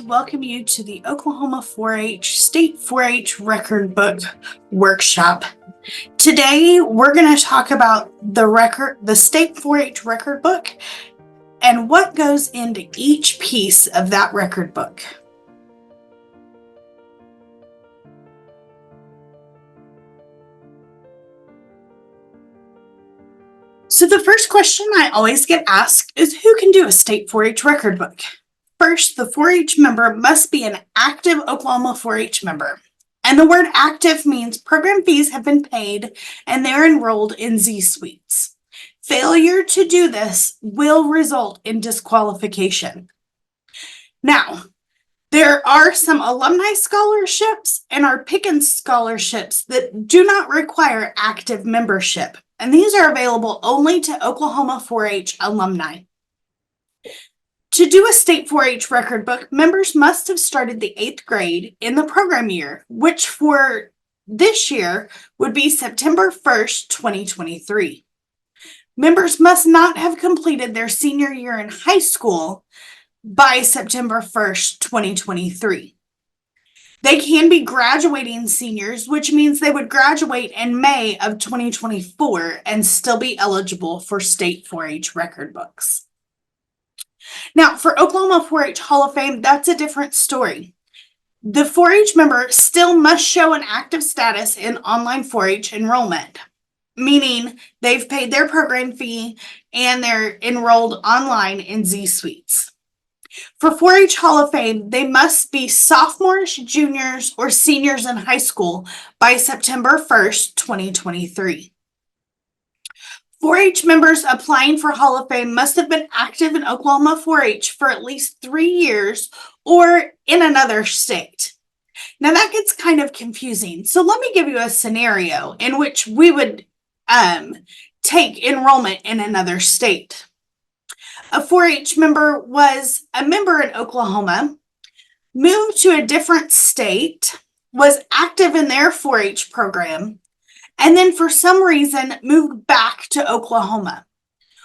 welcome you to the Oklahoma 4-H State 4-H Record Book Workshop. Today, we're going to talk about the State 4-H Record Book and what goes into each piece of that record book. So the first question I always get asked is who can do a State 4-H record book? First, the 4-H member must be an active Oklahoma 4-H member. And the word active means program fees have been paid and they're enrolled in Z Suites. Failure to do this will result in disqualification. Now, there are some alumni scholarships and our Pickens scholarships that do not require active membership. And these are available only to Oklahoma 4-H alumni. To do a State 4-H record book, members must have started the 8th grade in the program year, which for this year would be September 1st, 2023. Members must not have completed their senior year in high school by September 1st, 2023. They can be graduating seniors, which means they would graduate in May of 2024 and still be eligible for State 4-H record books. Now, for Oklahoma 4-H Hall of Fame, that's a different story. The 4-H member still must show an active status in online 4-H enrollment, meaning they've paid their program fee and they're enrolled online in Z Suites. For 4-H Hall of Fame, they must be sophomores, juniors, or seniors in high school by September 1st, 2023. 4-H members applying for Hall of Fame must have been active in Oklahoma 4-H for at least 3 years or in another state. Now that gets kind of confusing. So let me give you a scenario in which we would take enrollment in another state. A 4-H member was a member in Oklahoma, moved to a different state, was active in their 4-H program, and then for some reason moved back to Oklahoma.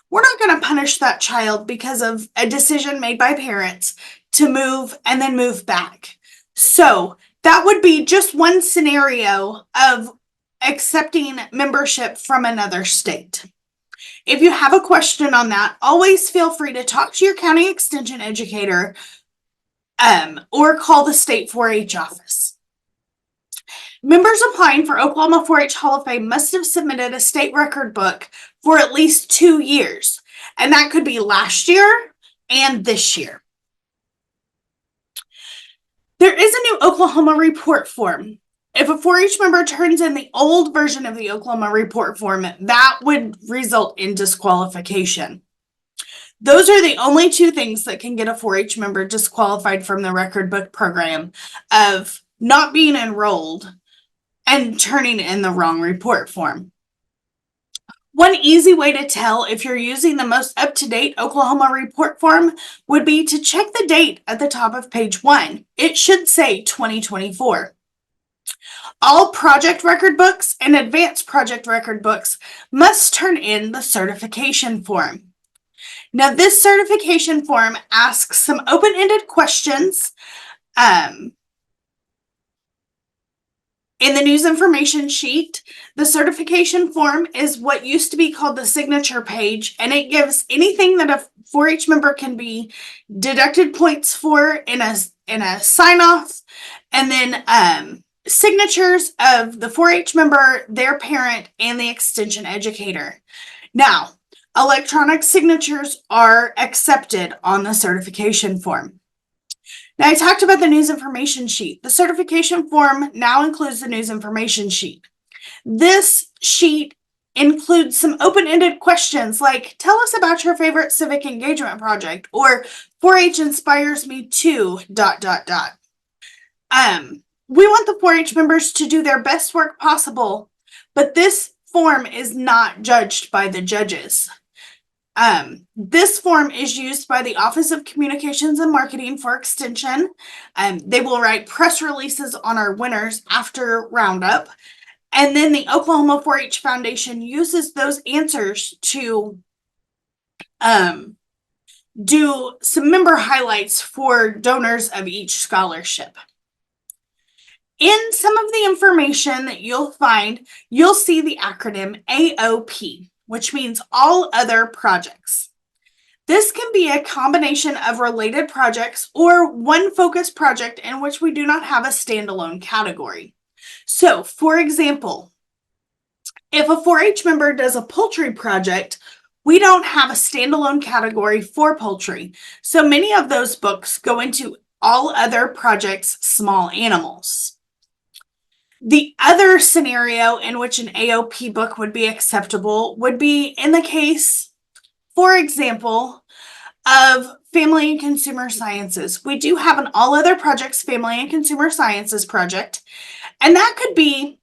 We're not going to punish that child because of a decision made by parents to move and then move back. So that would be just one scenario of accepting membership from another state. If you have a question on that, always feel free to talk to your county extension educator or call the State 4-H office. Members applying for Oklahoma 4-H Hall of Fame must have submitted a state record book for at least 2 years, and that could be last year and this year. There is a new Oklahoma report form. If a 4-H member turns in the old version of the Oklahoma report form, that would result in disqualification. Those are the only 2 things that can get a 4-H member disqualified from the record book program of not being enrolled and turning in the wrong report form. One easy way to tell if you're using the most up-to-date Oklahoma report form would be to check the date at the top of page 1. It should say 2024. All project record books and advanced project record books must turn in the certification form. Now, this certification form asks some open-ended questions in the news information sheet. The certification form is what used to be called the signature page, and it gives anything that a 4-H member can be deducted points for in a sign-off, and then signatures of the 4-H member, their parent, and the extension educator. Now, electronic signatures are accepted on the certification form. Now, I talked about the news information sheet. The certification form now includes the news information sheet. This sheet includes some open-ended questions like, tell us about your favorite civic engagement project, or 4-H inspires me to ... We want the 4-H members to do their best work possible, but this form is not judged by the judges. This form is used by the Office of Communications and Marketing for Extension. They will write press releases on our winners after Roundup. And then the Oklahoma 4-H Foundation uses those answers to do some member highlights for donors of each scholarship. In some of the information that you'll find, you'll see the acronym AOP, which means all other projects. This can be a combination of related projects or one focused project in which we do not have a standalone category. So, for example, if a 4-H member does a poultry project, we don't have a standalone category for poultry. So many of those books go into all other projects, small animals. The other scenario in which an AOP book would be acceptable would be in the case, for example, of family and consumer sciences. We do have an all other projects family and consumer sciences project, and that could be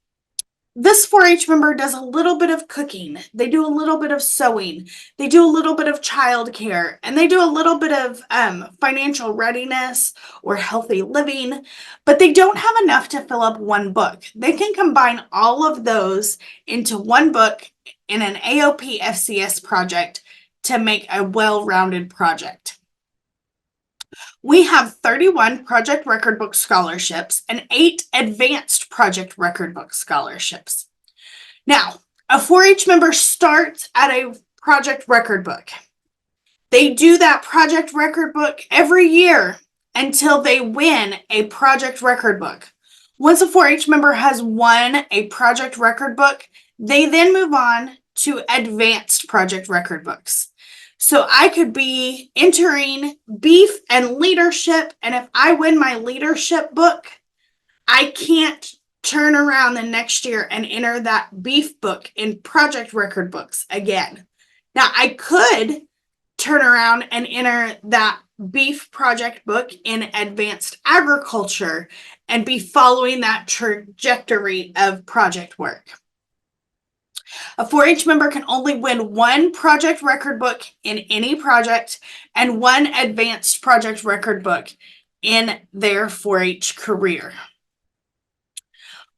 this 4-H member does a little bit of cooking, they do a little bit of sewing, they do a little bit of childcare, and they do a little bit of financial readiness or healthy living, but they don't have enough to fill up one book. They can combine all of those into one book in an AOP FCS project to make a well-rounded project. We have 31 project record book scholarships and 8 advanced project record book scholarships. Now, a 4-H member starts at a project record book. They do that project record book every year until they win a project record book. Once a 4-H member has won a project record book, they then move on to advanced project record books. So I could be entering beef and leadership, and if I win my leadership book, I can't turn around the next year and enter that beef book in project record books again. Now, I could turn around and enter that beef project book in advanced agriculture and be following that trajectory of project work. A 4-H member can only win one project record book in any project and one advanced project record book in their 4-H career.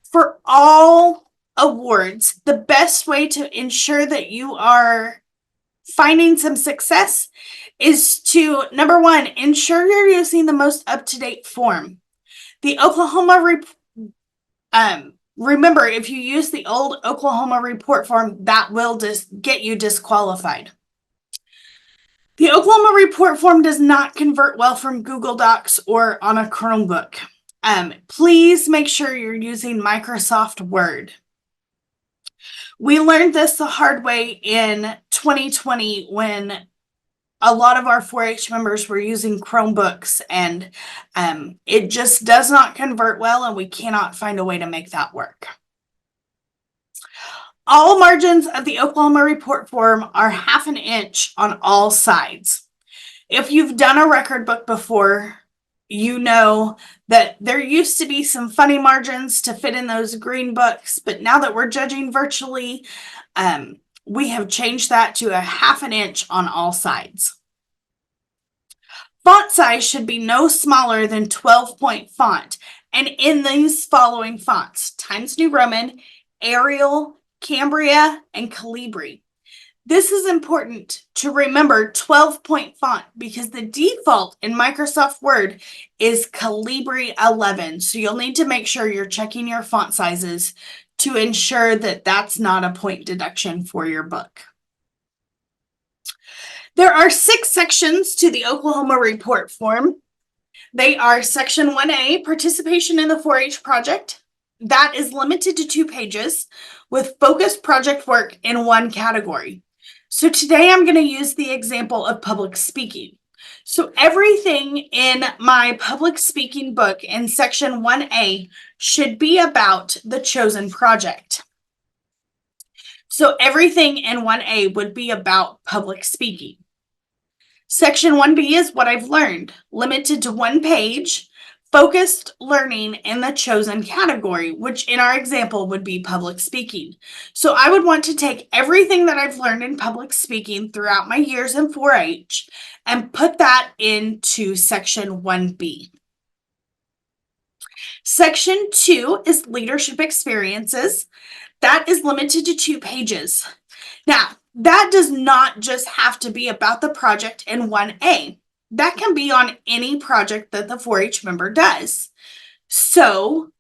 For all awards, the best way to ensure that you are finding some success is to, number one, ensure you're using the most up-to-date form. The remember, if you use the old Oklahoma report form, that will get you disqualified. The Oklahoma report form does not convert well from Google Docs or on a Chromebook. Please make sure you're using Microsoft Word. We learned this the hard way in 2020 when a lot of our 4-H members were using Chromebooks, and it just does not convert well, and we cannot find a way to make that work. All margins of the Oklahoma report form are 1/2 inch on all sides. If you've done a record book before, you know that there used to be some funny margins to fit in those green books, but now that we're judging virtually, we have changed that to 1/2 inch on all sides. Font size should be no smaller than 12-point font, and in these following fonts: Times New Roman, Arial, Cambria, and Calibri. This is important to remember 12-point font because the default in Microsoft Word is Calibri 11. So you'll need to make sure you're checking your font sizes to ensure that that's not a point deduction for your book. There are 6 sections to the Oklahoma report form. They are Section 1A, participation in the 4-H project. That is limited to 2 pages with focused project work in one category. So today I'm going to use the example of public speaking. So everything in my public speaking book in Section 1A should be about the chosen project. So everything in 1A would be about public speaking. Section 1B is what I've learned, limited to 1 page, focused learning in the chosen category, which in our example would be public speaking. So I would want to take everything that I've learned in public speaking throughout my years in 4-H and put that into Section 1B. Section 2 is leadership experiences. That is limited to 2 pages. Now, that does not just have to be about the project in 1A. That can be on any project that the 4-H member does. So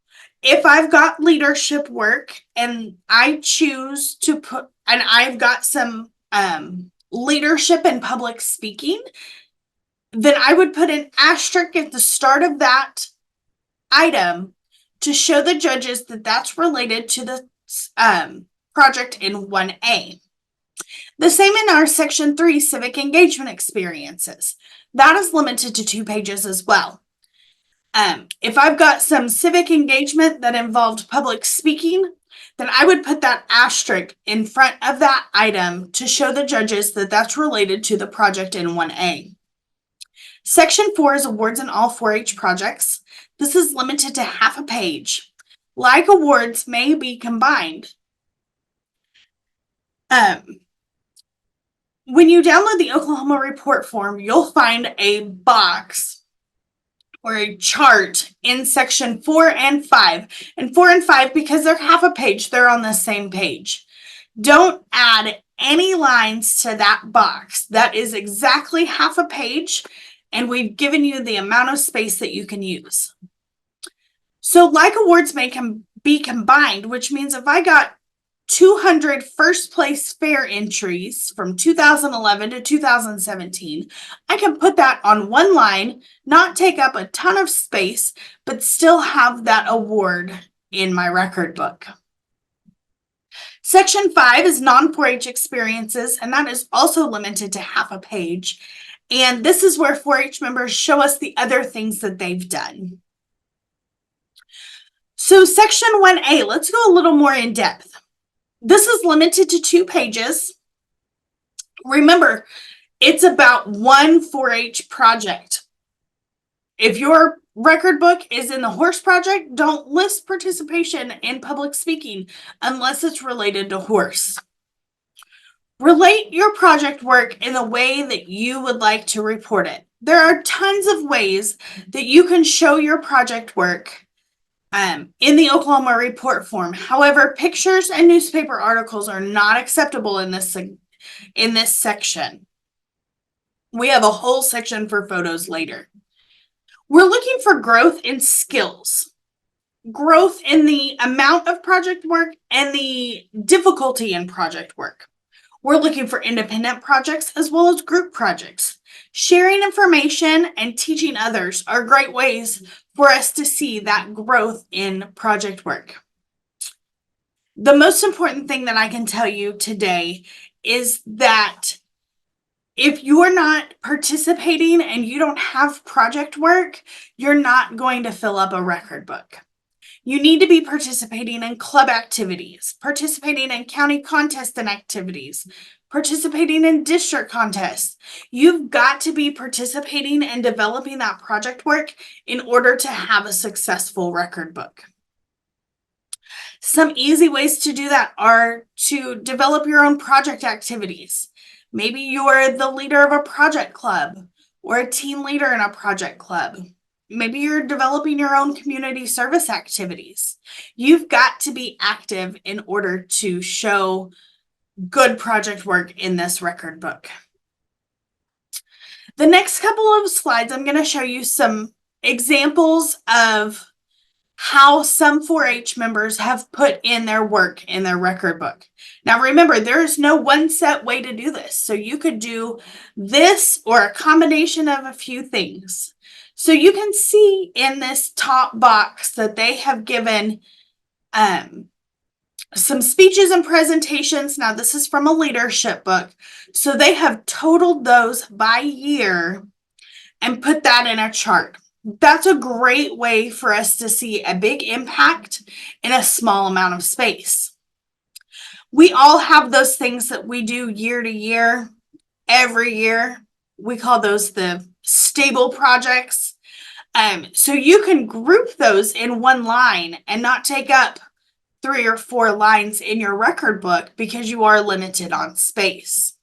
if I've got leadership work and I choose to put, and I've got some leadership and public speaking, then I would put an asterisk at the start of that item to show the judges that that's related to the project in 1A. The same in our Section 3 Civic Engagement Experiences. That is limited to 2 pages as well. If I've got some civic engagement that involved public speaking, then I would put that asterisk in front of that item to show the judges that that's related to the project in 1A. Section 4 is awards in all 4-H projects. This is limited to half a page. Like awards may be combined. When you download the Oklahoma report form, you'll find a box or a chart in section 4 and 5. And 4 and 5, because they're half a page, they're on the same page. Don't add any lines to that box. That is exactly half a page, and we've given you the amount of space that you can use. So like awards may be combined, which means if I got 200 first place fair entries from 2011 to 2017, I can put that on one line, not take up a ton of space, but still have that award in my record book. Section 5 is non-4-H experiences, and that is also limited to half a page. And this is where 4-H members show us the other things that they've done. So Section 1A, let's go a little more in depth. This is limited to 2 pages. Remember, it's about one 4-H project. If your record book is in the horse project, don't list participation in public speaking unless it's related to horse. Relate your project work in the way that you would like to report it. There are tons of ways that you can show your project work in the Oklahoma report form. However, pictures and newspaper articles are not acceptable in this section. We have a whole section for photos later. We're looking for growth in skills, growth in the amount of project work and the difficulty in project work. We're looking for independent projects as well as group projects. Sharing information and teaching others are great ways for us to see that growth in project work. The most important thing that I can tell you today is that if you're not participating and you don't have project work, you're not going to fill up a record book. You need to be participating in club activities, participating in county contests and activities, participating in district contests. You've got to be participating and developing that project work in order to have a successful record book. Some easy ways to do that are to develop your own project activities. Maybe you're the leader of a project club or a team leader in a project club. Maybe you're developing your own community service activities. You've got to be active in order to show good project work in this record book. The next couple of slides, I'm going to show you some examples of how some 4-H members have put in their work in their record book. Now remember, there is no one set way to do this. So you could do this or a combination of a few things. So you can see in this top box that they have given some speeches and presentations. Now this is from a leadership book. So they have totaled those by year and put that in a chart. That's a great way for us to see a big impact in a small amount of space. We all have those things that we do year to year, every year. We call those the stable projects. So you can group those in one line and not take up 3 or 4 lines in your record book because you are limited on space.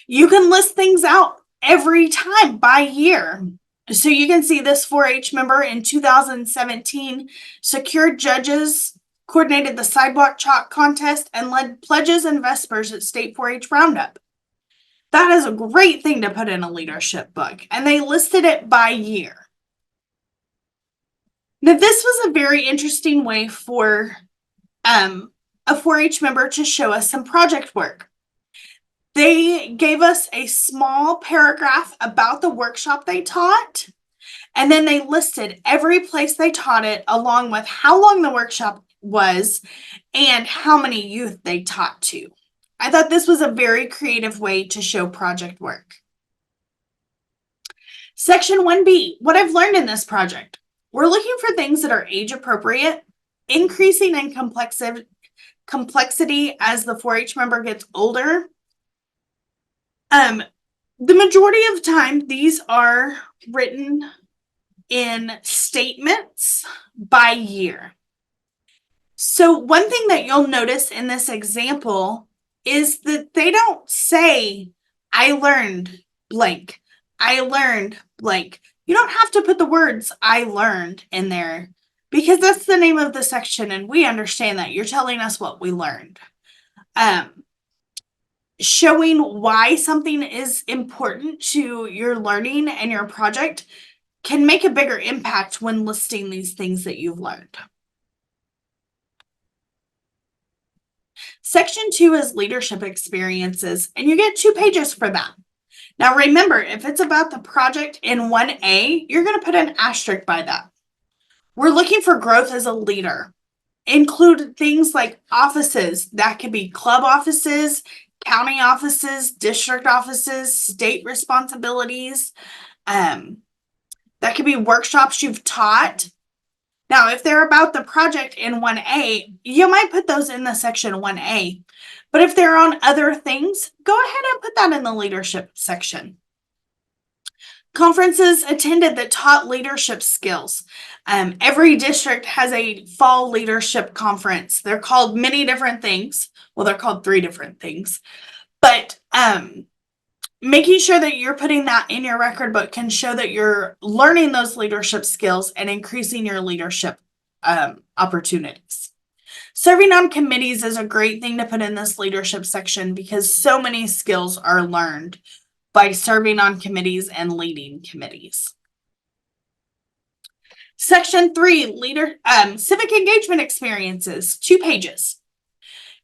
You can list things out every time by year. So you can see this 4-H member in 2017 secured judges coordinated the sidewalk chalk contest, and led pledges and vespers at State 4-H Roundup. That is a great thing to put in a leadership book, and they listed it by year. Now, this was a very interesting way for a 4-H member to show us some project work. They gave us a small paragraph about the workshop they taught, and then they listed every place they taught it, along with how long the workshop was and how many youth they taught to. I thought this was a very creative way to show project work. Section 1B, what I've learned in this project. We're looking for things that are age appropriate, increasing in complexity as the 4-H member gets older. The majority of time, these are written in statements by year. So one thing that you'll notice in this example is that they don't say, I learned blank, I learned blank. You don't have to put the words I learned in there because that's the name of the section and we understand that you're telling us what we learned. Showing why something is important to your learning and your project can make a bigger impact when listing these things that you've learned. Section 2 is leadership experiences, and you get 2 pages for that. Now remember, if it's about the project in 1A, you're going to put an asterisk by that. We're looking for growth as a leader. Include things like offices. That could be club offices, county offices, district offices, state responsibilities. That could be workshops you've taught. Now, if they're about the project in 1A, you might put those in the section 1A. But if they're on other things, go ahead and put that in the leadership section. Conferences attended that taught leadership skills. Every district has a fall leadership conference. They're called many different things. Well, they're called 3 different things. But making sure that you're putting that in your record book can show that you're learning those leadership skills and increasing your leadership opportunities. Serving on committees is a great thing to put in this leadership section because so many skills are learned by serving on committees and leading committees. Section 3, civic engagement experiences, 2 pages.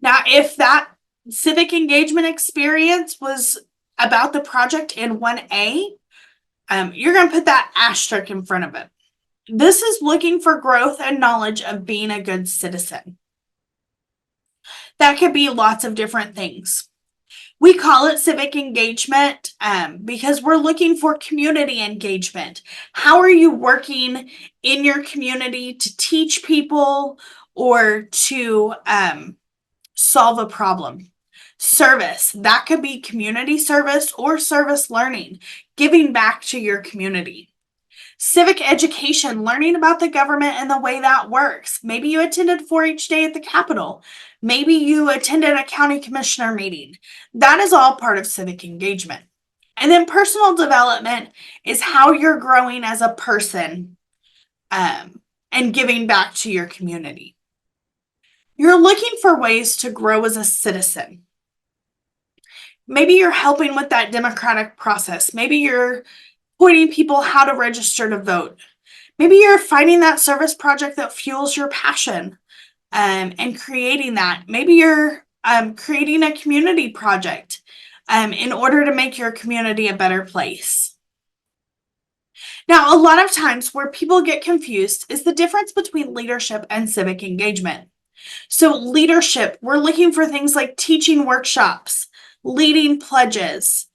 Now, if that civic engagement experience was about the project in 1A, you're going to put that asterisk in front of it. This is looking for growth and knowledge of being a good citizen. That could be lots of different things. We call it civic engagement because we're looking for community engagement. How are you working in your community to teach people or to solve a problem? Service, that could be community service or service learning, giving back to your community. Civic education, learning about the government and the way that works. Maybe you attended 4-H Day at the Capitol. Maybe you attended a county commissioner meeting. That is all part of civic engagement. And then personal development is how you're growing as a person and giving back to your community. You're looking for ways to grow as a citizen. Maybe you're helping with that democratic process. Maybe you're pointing people how to register to vote. Maybe you're finding that service project that fuels your passion and creating that. Maybe you're creating a community project in order to make your community a better place. Now, a lot of times where people get confused is the difference between leadership and civic engagement. So leadership, we're looking for things like teaching workshops, leading pledges,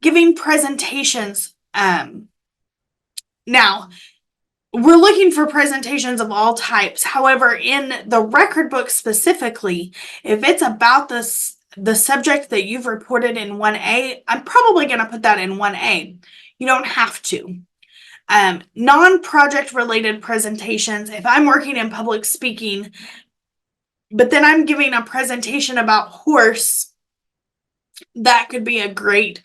giving presentations. Now, we're looking for presentations of all types. However, in the record book specifically, if it's about the subject that you've reported in 1A, I'm probably going to put that in 1A. You don't have to. Non-project related presentations, if I'm working in public speaking, but then I'm giving a presentation about horse, that could be a great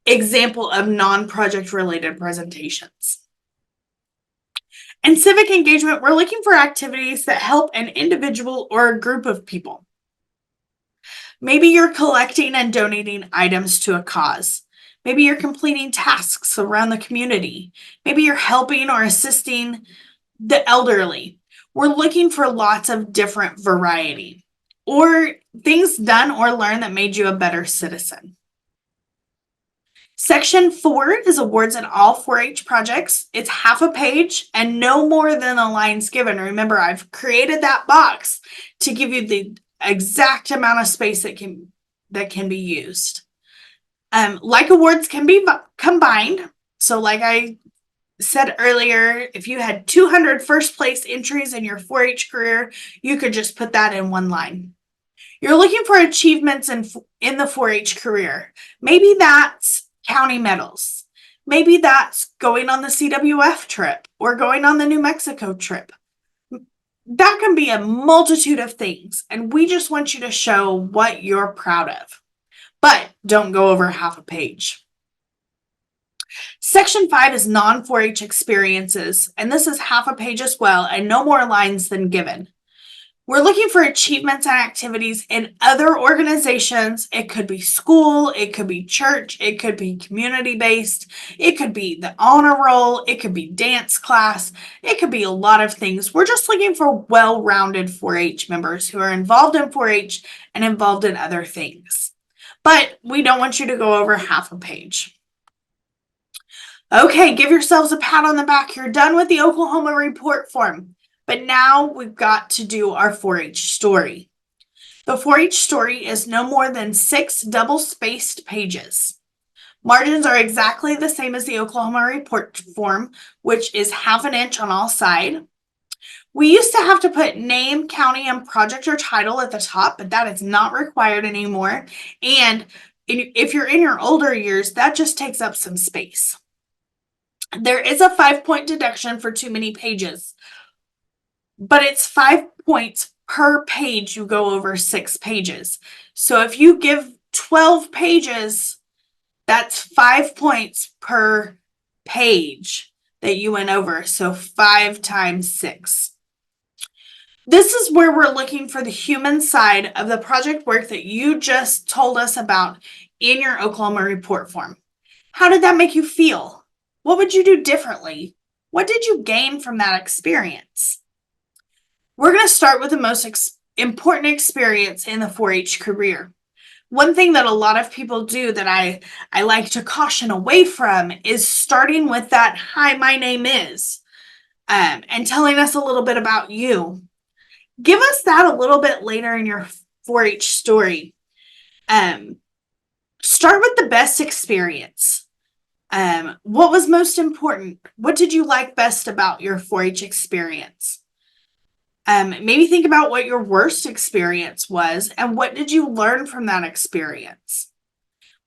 example of non-project related presentations. And civic engagement, we're looking for activities that help an individual or a group of people. Maybe you're collecting and donating items to a cause. Maybe you're completing tasks around the community. Maybe you're helping or assisting the elderly. We're looking for lots of different variety or things done or learned that made you a better citizen. Section 4 is awards in all 4-H projects. It's half a page and no more than the lines given. Remember, I've created that box to give you the exact amount of space that can be used. Like awards can be combined. So like I said earlier, if you had 200 first place entries in your 4-H career, you could just put that in one line. You're looking for achievements in the 4-H career. Maybe that's county medals. Maybe that's going on the CWF trip or going on the New Mexico trip. That can be a multitude of things, and we just want you to show what you're proud of. But don't go over half a page. Section 5 is non-4-H experiences, and this is half a page as well, and no more lines than given. We're looking for achievements and activities in other organizations. It could be school, it could be church, it could be community-based, it could be the honor roll, it could be dance class, it could be a lot of things. We're just looking for well-rounded 4-H members who are involved in 4-H and involved in other things. But we don't want you to go over half a page. Okay, give yourselves a pat on the back. You're done with the Oklahoma report form. But now we've got to do our 4-H story. The 4-H story is no more than 6 double-spaced pages. Margins are exactly the same as the Oklahoma report form, which is ½ inch on all sides. We used to have to put name, county, and project or title at the top, but that is not required anymore. And if you're in your older years, that just takes up some space. There is a 5-point deduction for too many pages, but it's 5 points per page. You go over 6 pages. So if you give 12 pages, that's 5 points per page that you went over. So 5 times 6. This is where we're looking for the human side of the project work that you just told us about in your Oklahoma report form. How did that make you feel? What would you do differently? What did you gain from that experience? We're going to start with the most important experience in the 4-H career. One thing that a lot of people do that I like to caution away from is starting with that, "Hi, my name is," and telling us a little bit about you. Give us that a little bit later in your 4-H story. Start with the best experience. What was most important? What did you like best about your 4-H experience? Maybe think about what your worst experience was and what did you learn from that experience?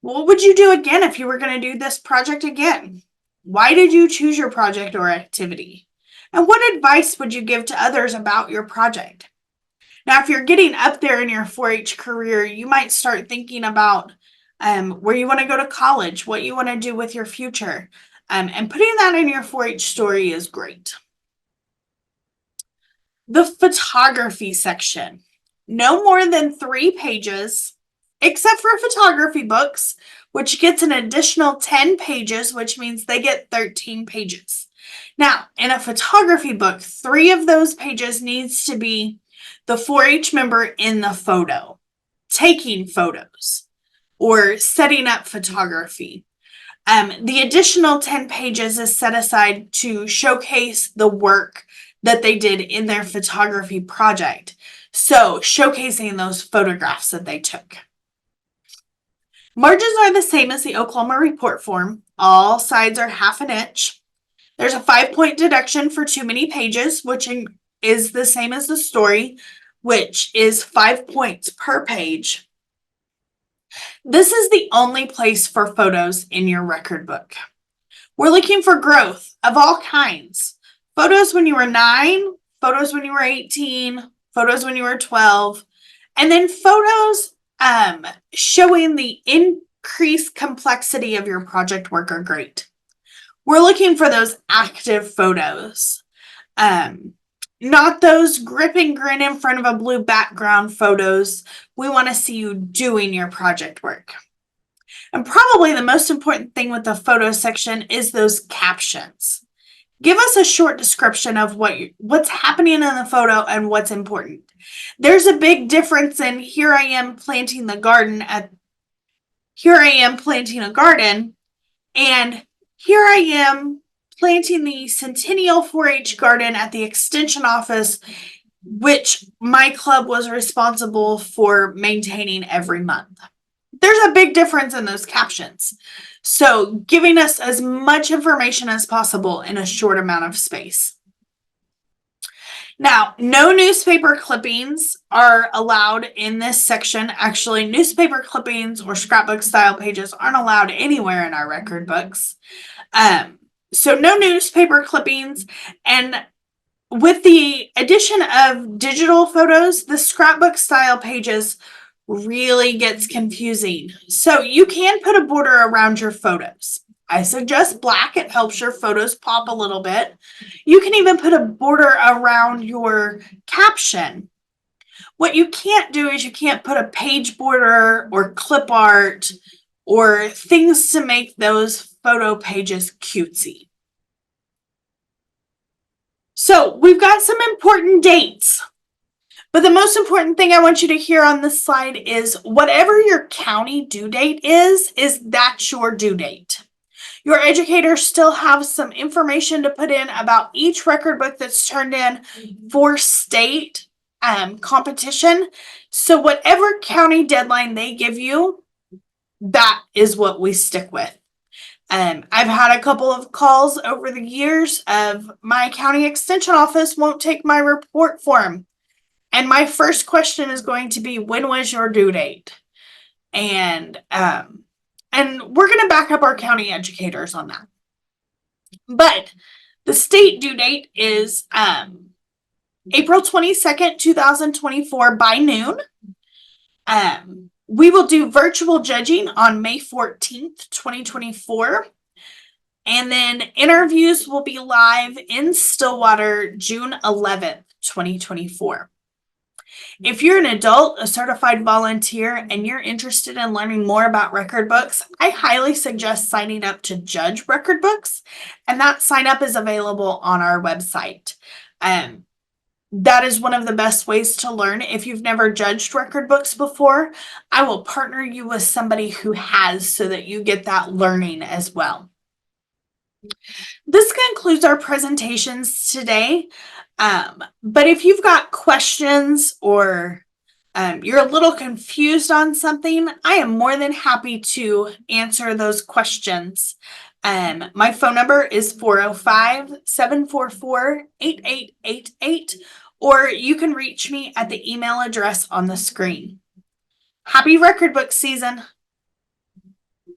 What would you do again if you were going to do this project again? Why did you choose your project or activity? And what advice would you give to others about your project? Now, if you're getting up there in your 4-H career, you might start thinking about where you want to go to college, what you want to do with your future. And putting that in your 4-H story is great. The photography section, no more than 3 pages, except for photography books, which gets an additional 10 pages, which means they get 13 pages. Now, in a photography book, 3 of those pages needs to be the 4-H member in the photo, taking photos, or setting up photography. The additional 10 pages is set aside to showcase the work that they did in their photography project. So, showcasing those photographs that they took. Margins are the same as the Oklahoma report form. All sides are ½ inch. There's a 5-point deduction for too many pages, which is the same as the story, which is 5 points per page. This is the only place for photos in your record book. We're looking for growth of all kinds. Photos when you were 9, photos when you were 18, photos when you were 12, and then photos showing the increased complexity of your project work are great. We're looking for those active photos. Not those grip and grin in front of a blue background photos. We want to see you doing your project work. And probably the most important thing with the photo section is those captions. Give us a short description of what's happening in the photo and what's important. There's a big difference in here I am planting a garden, and here I am planting the Centennial 4-H garden at the extension office, which my club was responsible for maintaining every month. There's a big difference in those captions. So giving us as much information as possible in a short amount of space. Now, no newspaper clippings are allowed in this section. Actually, newspaper clippings or scrapbook style pages aren't allowed anywhere in our record books. So no newspaper clippings. And with the addition of digital photos, the scrapbook style pages really gets confusing. So you can put a border around your photos. I suggest black. It helps your photos pop a little bit. You can even put a border around your caption. What you can't do is you can't put a page border or clip art or things to make those photo pages cutesy. So we've got some important dates. But the most important thing I want you to hear on this slide is whatever your county due date is that's your due date. Your educators still have some information to put in about each record book that's turned in for state competition. So whatever county deadline they give you, that is what we stick with. I've had a couple of calls over the years of my county extension office won't take my report form. And my first question is going to be, when was your due date? And we're going to back up our county educators on that. But the state due date is April 22nd, 2024 by noon. We will do virtual judging on May 14th, 2024. And then interviews will be live in Stillwater June 11th, 2024. If you're an adult, a certified volunteer, and you're interested in learning more about record books, I highly suggest signing up to judge record books, and that sign up is available on our website. That is one of the best ways to learn. If you've never judged record books before, I will partner you with somebody who has so that you get that learning as well. This concludes our presentations today. But if you've got questions or you're a little confused on something, I am more than happy to answer those questions. My phone number is 405-744-8888, or you can reach me at the email address on the screen. Happy record book season!